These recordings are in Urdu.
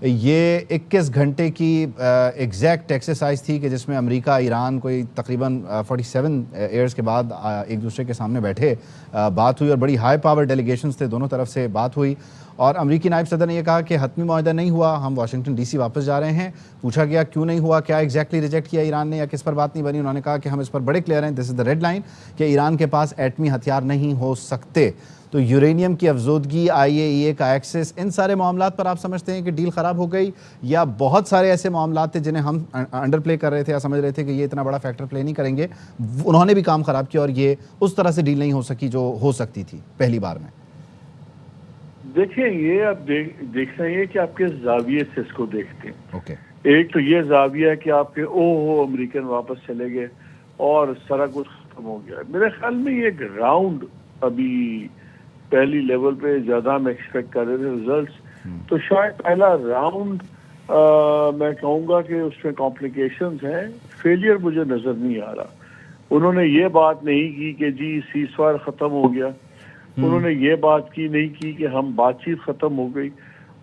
یہ 21 گھنٹے کی ایگزیکٹ ایکسرسائز تھی کہ جس میں امریکہ ایران کوئی تقریباً 47 ایئرز کے بعد ایک دوسرے کے سامنے بیٹھے بات ہوئی، اور بڑی ہائی پاور ڈیلیگیشنز تھے، دونوں طرف سے بات ہوئی، اور امریکی نائب صدر نے یہ کہا کہ حتمی معاہدہ نہیں ہوا، ہم واشنگٹن ڈی سی واپس جا رہے ہیں۔ پوچھا گیا کیوں نہیں ہوا، کیا ایگزیکٹلی ریجیکٹ کیا ایران نے یا کس پر بات نہیں بنی، انہوں نے کہا کہ ہم اس پر بڑے کلیئر ہیں، دس از دا ریڈ لائن، کہ ایران کے پاس ایٹمی ہتھیار نہیں ہو سکتے۔ تو یورینیم کی افزودگی، IAEA کا ایکسس، ان سارے معاملات پر آپ سمجھتے ہیں کہ ڈیل خراب ہو گئی، یا بہت سارے ایسے معاملات تھے جنہیں ہم انڈر پلے کر رہے تھے یا سمجھ رہے تھے کہ یہ اتنا بڑا فیکٹر پلے نہیں کریں گے، انہوں نے بھی کام خراب کیا اور یہ اس طرح سے ڈیل نہیں ہو سکی جو ہو سکتی تھی پہلی بار میں؟ دیکھیں، یہ آپ دیکھنا یہ کہ آپ کے زاویے سے اس کو دیکھتے ہیں۔ اوکے، ایک تو یہ زاویہ ہے کہ آپ کے امریکن واپس چلے گئے اور سارا کچھ ختم ہو گیا۔ میرے خیال میں یہ ایک راؤنڈ ابھی پہلی لیول پہ زیادہ ہم ایکسپیکٹ کر رہے تھے ریزلٹس، تو شاید پہلا راؤنڈ میں کہوں گا کہ اس میں کمپلیکیشنز ہیں، فیلئر مجھے نظر نہیں آ رہا۔ انہوں نے یہ بات نہیں کی کہ جی سیز فائر ختم ہو گیا، انہوں نے یہ بات کی نہیں کی کہ ہم بات چیت ختم ہو گئی،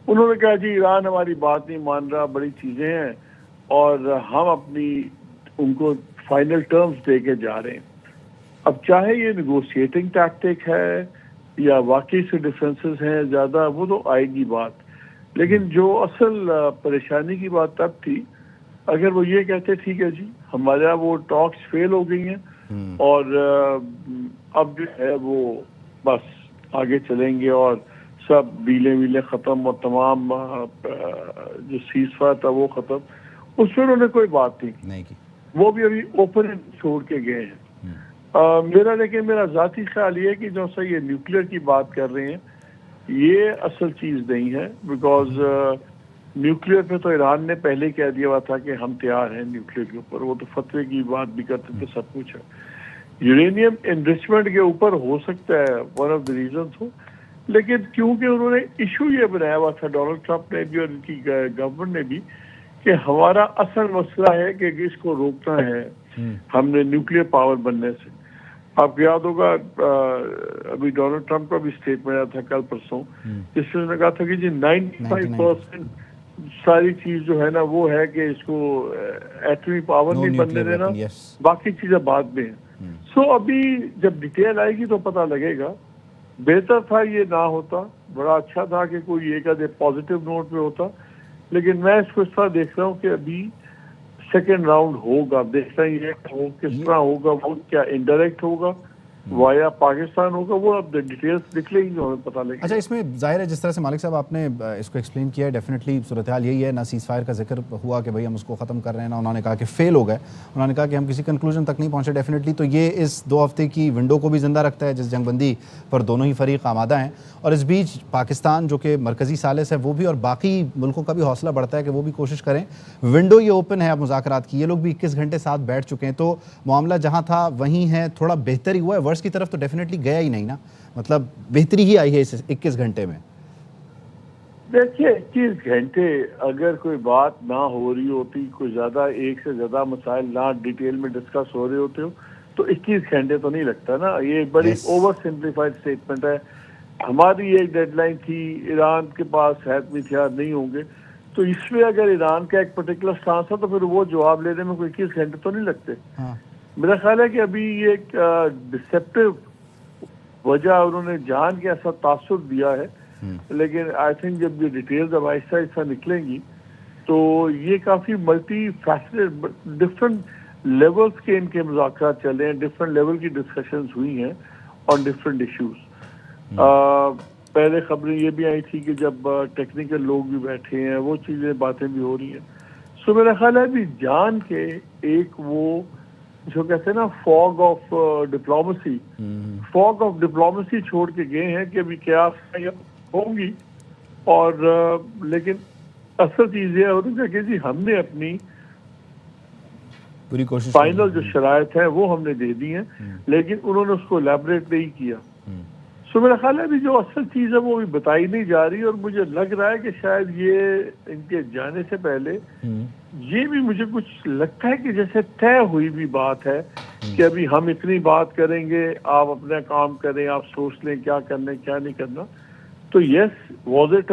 انہوں نے کہا جی ایران ہماری بات نہیں مان رہا، بڑی چیزیں ہیں اور ہم اپنی ان کو فائنل ٹرمز دے کے جا رہے ہیں۔ اب چاہے یہ نیگوشیٹنگ ٹیکٹک ہے یا واقعی سے ڈفرینسز ہیں زیادہ، وہ تو آئے گی بات، لیکن جو اصل پریشانی کی بات تب تھی اگر وہ یہ کہتے ٹھیک ہے جی ہمارا وہ ٹاکس فیل ہو گئی ہیں اور اب جو ہے وہ بس آگے چلیں گے اور سب ڈیلیں ویلیں ختم اور تمام جو سیز فائر تھا وہ ختم، اس میں انہوں نے کوئی بات نہیں کی، وہ بھی ابھی اوپن چھوڑ کے گئے ہیں۔ میرا ذاتی خیال یہ ہے کہ جو سا یہ نیوکلیئر کی بات کر رہے ہیں یہ اصل چیز نہیں ہے، بیکاز نیوکلیئر پہ تو ایران نے پہلے کہہ دیا ہوا تھا کہ ہم تیار ہیں نیوکلیئر کے اوپر، وہ تو فتوے کی بات بھی کرتے تھے، سب کچھ ہے۔ یورینیم انرچمنٹ کے اوپر ہو سکتا ہے ون آف دی ریزنس ہو، لیکن کیونکہ انہوں نے ایشو یہ بنایا ہوا تھا ڈونلڈ ٹرمپ نے بھی اور ان کی گورنمنٹ نے بھی کہ ہمارا اصل مسئلہ ہے کہ اس کو روکنا ہے ہم نے نیوکلیئر پاور بننے سے۔ آپ کو یاد ہوگا ابھی ڈونلڈ ٹرمپ کا بھی اسٹیٹمنٹ آیا تھا کل پرسوں، جس میں انہوں نے کہا تھا کہ جی 95% ساری چیز جو ہے نا وہ ہے کہ اس کو ایٹمی پاور نہیں بننے دینا، باقی چیزیں بعد میں ہیں۔ سو ابھی جب ڈیٹیل آئے گی تو پتہ لگے گا۔ بہتر تھا یہ نہ ہوتا، بڑا اچھا تھا کہ کوئی ایک آدھے پازیٹیو نوٹ پہ ہوتا، لیکن میں اس کو اس طرح دیکھ رہا ہوں کہ ابھی سیکنڈ راؤنڈ ہوگا، دیکھنا یہ وہ کس طرح ہوگا، وہ کیا انڈائریکٹ ہوگا وایا پاکستان ہوگا، وہ اب ڈیٹیلز نکلیں گی ہمیں پتہ لگے گا۔ اچھا، اس میں ظاہر ہے جس طرح سے مالک صاحب آپ نے اس کو ایکسپلین کیا ہے، ڈیفینیٹلی صورتحال یہی ہے، نہ سیز فائر کا ذکر ہوا کہ بھئی ہم اس کو ختم کر رہے ہیں، نہ انہوں نے کہا کہ فیل ہو گئے، انہوں نے کہا کہ ہم کسی کنکلوژن تک نہیں پہنچے ڈیفینیٹلی، تو یہ اس 2 ہفتے کی ونڈو کو بھی زندہ رکھتا ہے جس جنگ بندی پر دونوں ہی فریق آمادہ ہیں، اور اس بیچ پاکستان جو کہ مرکزی ثالث ہے وہ بھی اور باقی ملکوں کا بھی حوصلہ بڑھتا ہے کہ وہ بھی کوشش کریں۔ ونڈو یہ اوپن ہے اب مذاکرات کی، یہ لوگ بھی 21 گھنٹے ساتھ بیٹھ چکے ہیں، تو معاملہ جہاں تھا وہیں ہے، تھوڑا بہتر ہی ہوا ہے، ورس کی طرف تو ڈیفینیٹلی گیا ہی نہیں نا، مطلب بہتری ہی آئی ہے اس 21 گھنٹے میں۔ دیکھیے 21 گھنٹے اگر کوئی بات نہ ہو رہی ہوتی، کوئی زیادہ ایک سے زیادہ مسائل نہ ڈیٹیل میں ڈسکس ہو رہے ہوتے ہو تو 21 گھنٹے تو نہیں لگتا نا۔ یہ بڑی اوور سمپلیفائڈ اسٹیٹمنٹ ہے۔ ہماری ایک ڈیڈ لائن تھی، ایران کے پاس ایٹمی ہتھیار نہیں ہوں گے، تو اس میں اگر ایران کا ایک پرٹیکولر سٹانس ہے تو پھر وہ جواب لینے میں کوئی 21 گھنٹے تو نہیں لگتے۔ میرا خیال ہے کہ ابھی یہ ایک ڈسیپٹیو وجہ انہوں نے جان کے ایسا تاثر دیا ہے، لیکن آئی تھنک جب یہ ڈیٹیلز اب آہستہ آہستہ نکلیں گی تو یہ کافی ملٹی فیسٹڈ ڈفرینٹ لیولز کے ان کے مذاکرات چلے ہیں، ڈفرینٹ لیول کی ڈسکشنز ہوئی ہیں آن ڈفرینٹ ایشوز۔ پہلے خبریں یہ بھی آئی تھی کہ جب ٹیکنیکل لوگ بھی بیٹھے ہیں، وہ چیزیں باتیں بھی ہو رہی ہیں۔ سو میرا خیال ہے ابھی جان کے ایک وہ جو کہتے ہیں نا فوگ آف ڈپلومیسی چھوڑ کے گئے ہیں کہ ابھی کیا ہوگی، اور لیکن اصل چیز یہ ہوتی ہے کہ جی ہم نے اپنی پوری کوشش، فائنل جو شرائط ہیں وہ ہم نے دے دی ہیں، لیکن انہوں نے اس کو الیبوریٹ نہیں کیا۔ سو میرا خیال ہے ابھی جو اصل چیز ہے وہ ابھی بتائی نہیں جا رہی، اور مجھے لگ رہا ہے کہ شاید یہ ان کے جانے سے پہلے یہ بھی مجھے کچھ لگتا ہے کہ جیسے طے ہوئی بھی بات ہے کہ ابھی ہم اتنی بات کریں گے، آپ اپنا کام کریں، آپ سوچ لیں کیا کرنا ہے کیا نہیں کرنا۔ تو yes, was it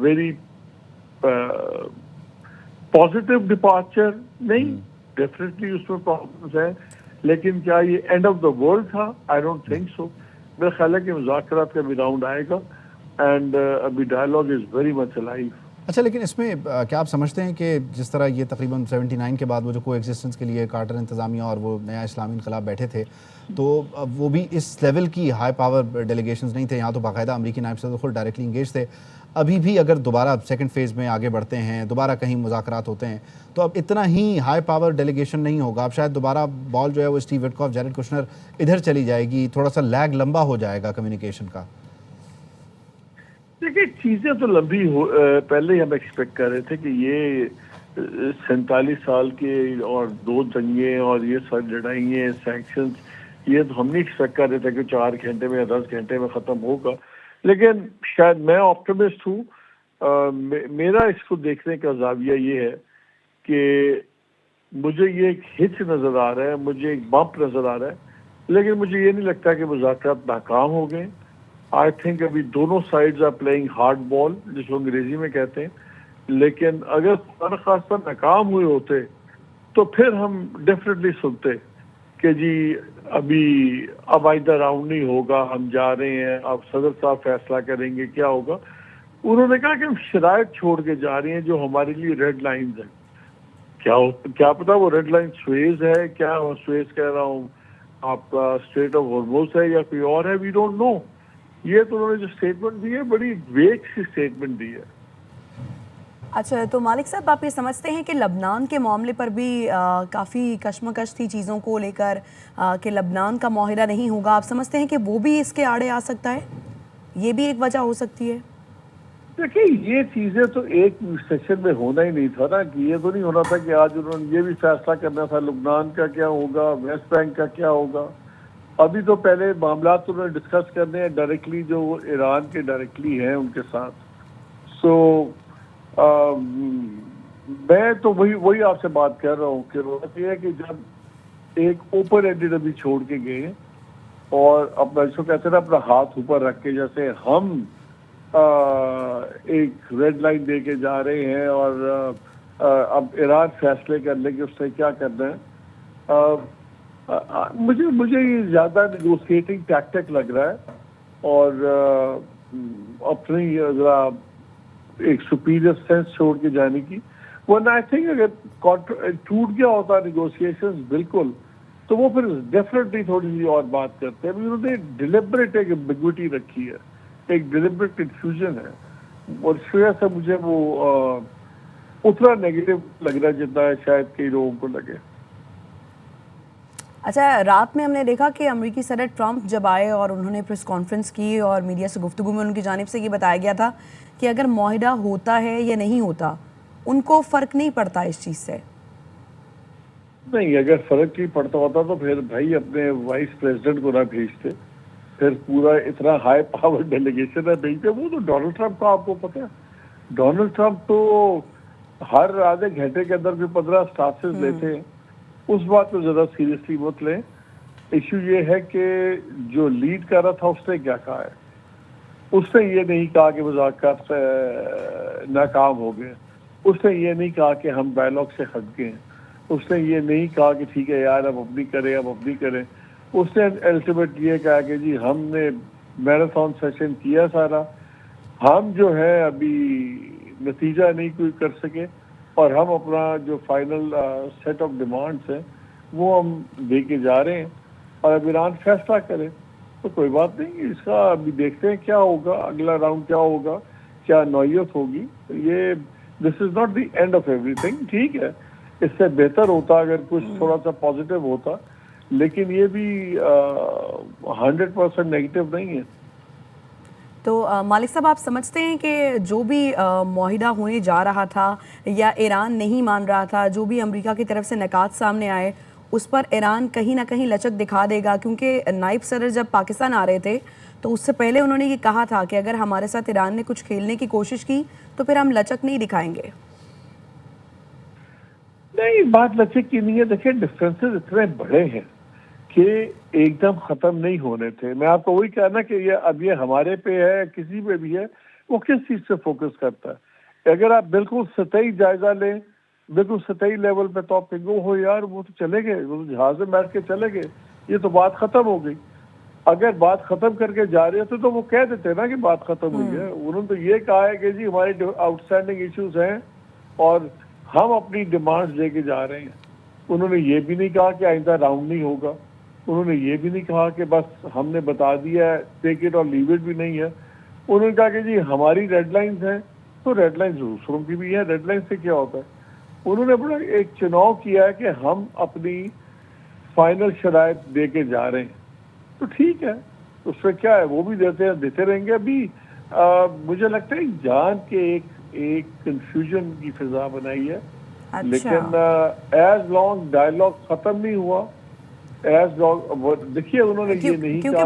very positive departure نہیں، ڈیفینیٹلی اس میں پرابلمس ہیں، لیکن کیا یہ اینڈ آف دا ورلڈ تھا؟ I don't think so. میرا خیال ہے کہ مذاکرات کا بھی راؤنڈ آئے گا، اینڈ ابھی dialogue is very much alive. اچھا، لیکن اس میں کیا آپ سمجھتے ہیں کہ جس طرح یہ تقریباً 79 کے بعد وہ جو کو ایگزسٹنس کے لیے کارٹر انتظامیہ اور وہ نیا اسلامی انقلاب بیٹھے تھے، تو وہ بھی اس لیول کی ہائی پاور ڈیلیگیشنز نہیں تھے، یہاں تو باقاعدہ امریکی نائب صدر خود ڈائریکٹلی انگیج تھے. ابھی بھی اگر دوبارہ سیکنڈ فیز میں آگے بڑھتے ہیں، دوبارہ کہیں مذاکرات ہوتے ہیں، تو اب اتنا ہی ہائی پاور ڈیلیگیشن نہیں ہوگا. اب شاید دوبارہ بال جو ہے وہ اسٹیو وٹکاف، جیرڈ کشنر ادھر چلی جائے گی، تھوڑا سا لیگ لمبا ہو جائے گا کمیونیکیشن کا. دیکھیے چیزیں تو لمبی پہلے ہی ہم ایکسپیکٹ کر رہے تھے کہ یہ 47 سال کے اور 2 جنگیں اور یہ ساری لڑائیاں، سینکشنز، یہ تو ہم نہیں ایکسپیکٹ کر رہے تھے کہ 4 گھنٹے میں یا 10 گھنٹے میں ختم ہوگا. لیکن شاید میں آپٹیمسٹ ہوں. میرا اس کو دیکھنے کا زاویہ یہ ہے کہ مجھے یہ ایک ہچ نظر آ رہا ہے، مجھے ایک بمپ نظر آ رہا ہے، لیکن مجھے یہ نہیں لگتا کہ مذاکرات ناکام ہو گئے. آئی تھنک ابھی دونوں sides are playing hard ball, جس کو انگریزی میں کہتے ہیں. لیکن اگر خدا خاصہ ناکام ہوئے ہوتے تو پھر ہم ڈیفینیٹلی سنتے کہ جی اب آئندہ راؤنڈ نہیں ہوگا، ہم جا رہے ہیں، اب صدر صاحب فیصلہ کریں گے کیا ہوگا. انہوں نے کہا کہ ہم شرائط چھوڑ کے جا رہے ہیں جو ہمارے لیے ریڈ لائنز ہیں. کیا پتا وہ ریڈ لائن سویز ہے، کیا سویز کہہ رہا ہوں آپ کا اسٹریٹ آف ہارموز ہے یا کوئی اور ہے، وی ڈونٹ نو. یہ تو انہوں نے جو اسٹیٹمنٹ دی ہے بڑی ویگ سی اسٹیٹمنٹ دی ہے. اچھا، تو مالک صاحب آپ یہ سمجھتے ہیں کہ لبنان کے معاملے پر بھی کافی کشمکش تھی چیزوں کو لے کر کہ لبنان کا معاہدہ نہیں ہوگا، آپ سمجھتے ہیں کہ وہ بھی اس کے آڑے آ سکتا ہے؟ یہ بھی ایک وجہ ہو سکتی ہے؟ دیکھیں یہ چیزیں تو ایک سیشن میں ہونا ہی نہیں تھا نا، کہ یہ تو نہیں ہونا تھا کہ آج انہوں نے یہ بھی فیصلہ کرنا تھا لبنان کا کیا ہوگا، ویسٹ بینک کا کیا ہوگا. ابھی تو پہلے معاملات انہوں نے ڈسکس کرنے ہیں ڈائریکٹلی، جو ایران کے ڈائریکٹلی ہیں ان کے ساتھ. سو میں تو وہی آپ سے بات کر رہا ہوں کہ بات یہ ہے کہ جب ایک اوپن اینڈڈ ابھی چھوڑ کے گئے اور اپنا جو کہتے ہیں نا اپنا ہاتھ اوپر رکھ کے، جیسے ہم ایک ریڈ لائن دے کے جا رہے ہیں اور اب ایران فیصلے کر لے کہ اس سے کیا کرنا ہے. مجھے یہ زیادہ نیگوسیٹنگ ٹیکٹک لگ رہا ہے اور اپنی ذرا ایک سپیریئر سینس چھوڑ کے جانے کی. ورنہ آئی تھنک اگر ٹوٹ گیا ہوتا نیگوسیشنز بالکل، تو وہ پھر ڈیفینیٹلی تھوڑی سی اور بات کرتے ہیں. انہوں نے ڈیلیبریٹ ایک ایمبیگوٹی رکھی ہے، ایک ڈیلیبریٹ کنفیوژن ہے، اور اس وجہ سے مجھے وہ اتنا نیگیٹو لگ رہا ہے جتنا شاید کئی لوگوں کو لگے. اچھا، رات میں ہم نے دیکھا کہ امریکی صدر ٹرمپ جب آئے اور انہوں نے پریس کانفرنس کی اور میڈیا سے گفتگو میں ان کی جانب سے یہ بتایا گیا تھا کہ اگر معاہدہ ہوتا ہے یا نہیں ہوتا ان کو فرق نہیں پڑتا اس چیز سے. نہیں، اگر فرق نہیں پڑتا ہوتا تو پھر بھائی اپنے وائس پریزیڈنٹ کو نہ بھیجتے، پھر پورا اتنا ہائی پاور ڈیلیگیشن نہ بھیجتے. وہ تو ڈونلڈ ٹرمپ کا آپ کو پتہ ہے، ڈونلڈ ٹرمپ تو ہر آدھے گھنٹے کے اندر بھی 15 اسٹاسز لیتے ہیں. اس بات کو زیادہ سیریسلی مت لیں. ایشو یہ ہے کہ جو لیڈ کر رہا تھا اس نے کیا کہا ہے. اس نے یہ نہیں کہا کہ مذاکرات ناکام ہو گئے، اس نے یہ نہیں کہا کہ ہم ڈائلاگ سے ہٹ گئے، اس نے یہ نہیں کہا کہ ٹھیک ہے یار اب اپنی کریں. اس نے الٹیمیٹ یہ کہا کہ جی ہم نے میراتھن سیشن کیا سارا، ہم جو ہے ابھی نتیجہ نہیں کوئی کر سکے، اور ہم اپنا جو فائنل سیٹ آف ڈیمانڈس ہیں وہ ہم دے کے جا رہے ہیں، اور اب ایران فیصلہ کرے تو کوئی بات نہیں. اس کا ابھی دیکھتے ہیں کیا ہوگا، اگلا راؤنڈ کیا ہوگا، کیا نوعیت ہوگی. یہ this is not the end of ایوری تھنگ. ٹھیک ہے، اس سے بہتر ہوتا اگر کچھ تھوڑا سا پازیٹیو ہوتا، لیکن یہ بھی 100% نیگیٹو نہیں ہے. تو مالک صاحب آپ سمجھتے ہیں کہ جو بھی معاہدہ ہونے جا رہا تھا یا ایران نہیں مان رہا تھا، جو بھی امریکہ کی طرف سے نکات سامنے آئے اس پر ایران کہیں نہ کہیں لچک دکھا دے گا؟ کیونکہ نائب صدر جب پاکستان آ رہے تھے تو اس سے پہلے انہوں نے یہ کہا تھا کہ اگر ہمارے ساتھ ایران نے کچھ کھیلنے کی کوشش کی تو پھر ہم لچک نہیں دکھائیں گے. نہیں، بات لچک کی نہیں ہے. دیکھیں ڈفرینسز اتنے بڑے ہیں کہ ایک دم ختم نہیں ہونے تھے. میں آپ کو وہی کہنا کہ اب یہ ہمارے پہ ہے، کسی پہ بھی ہے، وہ کس چیز سے فوکس کرتا ہے. اگر آپ بالکل سطحی جائزہ لیں، بالکل سطحی لیول پہ، تو آپ کہیں گے ہو یار وہ تو چلے گئے، وہ تو جہاز میں بیٹھ کے چلے گئے، یہ تو بات ختم ہو گئی. اگر بات ختم کر کے جا رہے تھے تو وہ کہہ دیتے نا کہ بات ختم ہوئی ہے. انہوں نے تو یہ کہا ہے کہ جی ہمارے آؤٹ اسٹینڈنگ ایشوز ہیں اور ہم اپنی ڈیمانڈز لے کے جا رہے ہیں. انہوں نے یہ بھی نہیں کہا کہ آئندہ راؤنڈ نہیں ہوگا. انہوں نے یہ بھی نہیں کہا کہ بس ہم نے بتا دیا ہے ٹیک اٹ اور لیو اٹ بھی نہیں ہے. انہوں نے کہا کہ جی ہماری ریڈ لائنز ہیں، تو ریڈ لائنز دوسروں کی بھی ہیں. ریڈ لائن سے کیا ہوتا ہے؟ انہوں نے بڑا ایک چناؤ کیا ہے کہ ہم اپنی فائنل شرائط دے کے جا رہے ہیں. تو ٹھیک ہے، اس میں کیا ہے، وہ بھی دیتے رہیں گے. ابھی مجھے لگتا ہے جان کے ایک کنفیوژن کی فضا بنائی ہے. لیکن ایز لانگ ڈائلاگ ختم نہیں ہوا، ایز لانگ دیکھیے انہوں نے یہ نہیں کیونکہ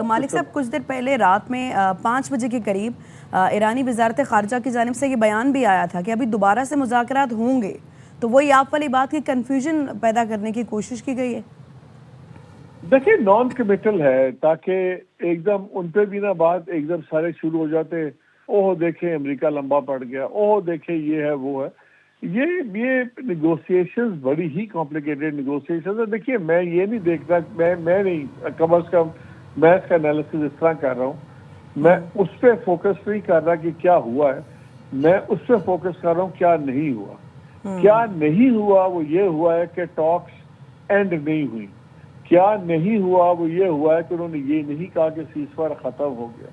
مالک صاحب کچھ دیر پہلے رات میں 5 بجے کے قریب ایرانی وزارت خارجہ کی جانب سے یہ بیان بھی آیا تھا کہ ابھی دوبارہ سے مذاکرات ہوں گے. تو وہی آپ والی بات کی کنفیوژن پیدا کرنے کی کوشش کی گئی ہے. دیکھیں نان کمیٹل ہے، تاکہ ایک دم ان پہ بھی نہ بات ایک دم سارے شروع ہو جاتے، اوہ دیکھیں امریکہ لمبا پڑ گیا، اوہ دیکھیں یہ ہے وہ ہے. یہ نیگوسیشنز بڑی ہی کمپلیکیٹڈ نیگوسیشنز ہے. دیکھیے میں یہ نہیں دیکھتا، میں نہیں کم از کم میں اس کا انالیسس اس طرح کر رہا ہوں. میں اس پہ فوکس نہیں کر رہا کہ کیا ہوا ہے، میں اس پہ فوکس کر رہا ہوں کیا نہیں ہوا. کیا نہیں ہوا وہ یہ ہوا ہے کہ ٹاکس اینڈ نہیں ہوئی. کیا نہیں ہوا وہ یہ ہوا ہے کہ انہوں نے یہ نہیں کہا کہ سیز فائر ختم ہو گیا.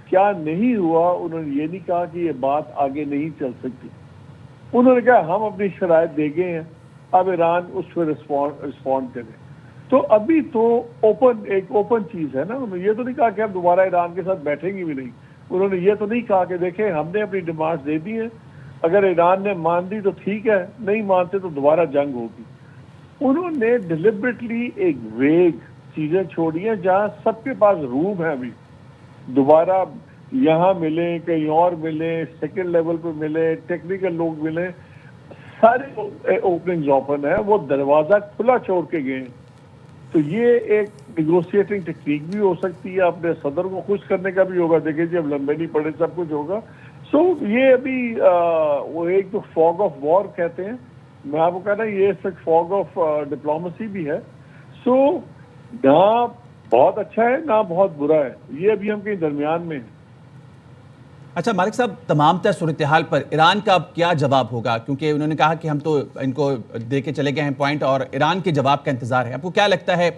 کیا نہیں ہوا انہوں نے یہ نہیں کہا کہ یہ بات آگے نہیں چل سکتی. انہوں نے کہا ہم اپنی شرائط دے گئے ہیں، اب ایران اس پہ رسپونڈ کرے. تو ابھی تو ایک اوپن چیز ہے نا. انہوں نے یہ تو نہیں کہا کہ ہم دوبارہ ایران کے ساتھ بیٹھیں گے بھی نہیں. انہوں نے یہ تو نہیں کہا کہ دیکھیں ہم نے اپنی ڈیمانڈ دے دی ہیں، اگر ایران نے مان دی تو ٹھیک ہے، نہیں مانتے تو دوبارہ جنگ ہوگی. انہوں نے ڈیلیبریٹلی ایک ویگ چیزیں چھوڑی ہیں جہاں سب کے پاس روم ہے. ابھی دوبارہ یہاں ملیں، کہیں اور ملیں، سیکنڈ لیول پہ ملیں، ٹیکنیکل لوگ ملیں، سارے اوپننگز اوپن ہیں. وہ دروازہ کھلا چھوڑ کے گئے. تو یہ ایک نیگوسیٹنگ ٹیکنیک بھی ہو سکتی ہے، اپنے صدر کو خوش کرنے کا بھی ہوگا. دیکھیں جی اب لمبے نہیں پڑے، سب کچھ ہوگا. سو یہ ابھی وہ ایک جو فوگ آف وار کہتے ہیں، میں آپ کو کہنا یہ سچ فوگ آف ڈپلومسی بھی ہے. سو نہ بہت اچھا ہے نہ بہت برا ہے، یہ ابھی ہم کہیں درمیان میں ہیں. اچھا مالک صاحب، تمام تر صورتحال پر ایران کا اب کیا جواب ہوگا؟ کیونکہ انہوں نے کہا کہ ہم تو ان کو دے کے چلے گئے ہیں پوائنٹ، اور ایران کے جواب کا انتظار ہے. آپ کو کیا لگتا ہے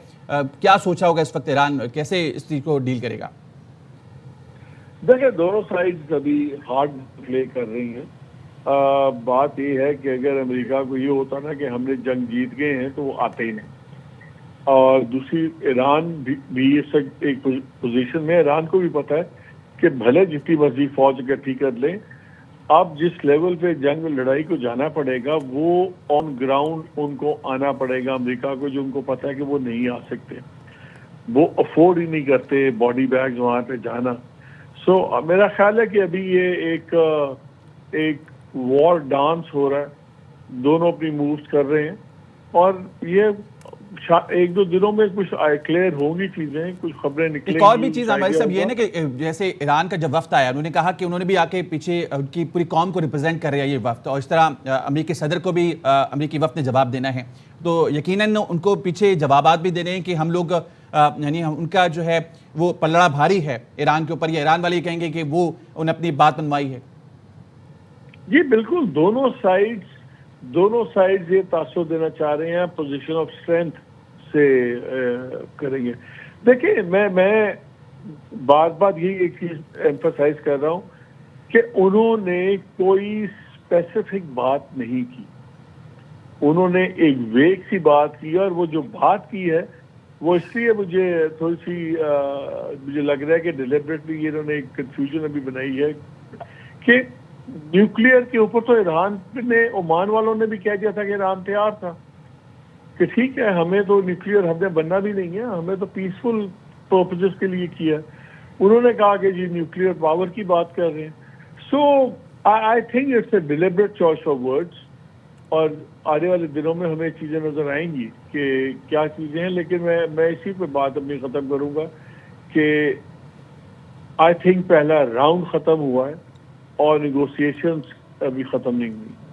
کیا سوچا ہوگا اس وقت ایران، کیسے اس چیز کو ڈیل کرے گا؟ دیکھیں دونوں سائڈز ابھی ہارڈ پلے کر رہی ہیں. بات یہ ہے کہ اگر امریکہ کو یہ ہوتا نا کہ ہم نے جنگ جیت گئے ہیں تو وہ آتے ہی نہیں. اور دوسری ایران بھی ایک پوزیشن میں، ایران کو بھی پتہ ہے کہ بھلے جتنی مرضی فوج اکٹھی کر لیں، اب جس لیول پہ جنگ لڑائی کو جانا پڑے گا وہ آن گراؤنڈ ان کو آنا پڑے گا. امریکہ کو جو ان کو پتہ ہے کہ وہ نہیں آ سکتے، وہ افورڈ ہی نہیں کرتے باڈی بیگز وہاں پہ جانا. سو میرا خیال ہے کہ ابھی یہ ایک وار ڈانس ہو رہا ہے. دونوں اپنی مووز کر رہے ہیں اور یہ ایک دو دنوں میں کچھ کلیئر ہوں گی چیزیں، کچھ خبریں نکلیں گی. ایک اور بھی چیز ہماری صاحب یہ ہے کہ جیسے ایران کا جب وفد آیا، انہوں نے کہا کہ انہوں نے بھی آ کے پیچھے ان کی پوری قوم کو ریپرزینٹ کر رہا ہے یہ وفد، اور اس طرح امریکی صدر کو بھی امریکی وفد نے جواب دینا ہے. تو یقیناً ان کو پیچھے جوابات بھی دینے ہیں کہ ہم لوگ یعنی ان کا جو ہے وہ پلڑا بھاری ہے ایران کے اوپر، یا ایران والے کہیں گے کہ وہ انہیں اپنی بات منوائی ہے. جی بالکل، دونوں سائڈز یہ تاثر دینا چاہ رہے ہیں، پوزیشن آف اسٹرینتھ سے کریں گے. دیکھیں میں بار بار یہی ایک چیز ایمفسائز کر رہا ہوں کہ انہوں نے کوئی اسپیسیفک بات نہیں کی. انہوں نے ایک ویگ سی بات کی، اور وہ جو بات کی ہے وہ اس لیے مجھے تھوڑی سی مجھے لگ رہا ہے کہ ڈیلیبریٹلی انہوں نے ایک کنفیوژن ابھی بنائی ہے کہ نیوکلیئر کے اوپر تو ایران نے، عمان والوں نے بھی کہہ دیا تھا کہ ایران تیار تھا کہ ٹھیک ہے ہمیں تو نیوکلیئر ہم نے بننا بھی نہیں ہے، ہمیں تو پیسفل پرپزز کے لیے کیا. انہوں نے کہا کہ جی نیوکلیئر پاور کی بات کر رہے ہیں. So I think it's a deliberate choice of words, اور آنے والے دنوں میں ہمیں چیزیں نظر آئیں گی کہ کیا چیزیں ہیں. لیکن میں اسی پہ بات اپنی ختم کروں گا کہ آئی تھنک پہلا راؤنڈ ختم ہوا ہے اور نیگوسیشنز ابھی ختم نہیں ہوئی.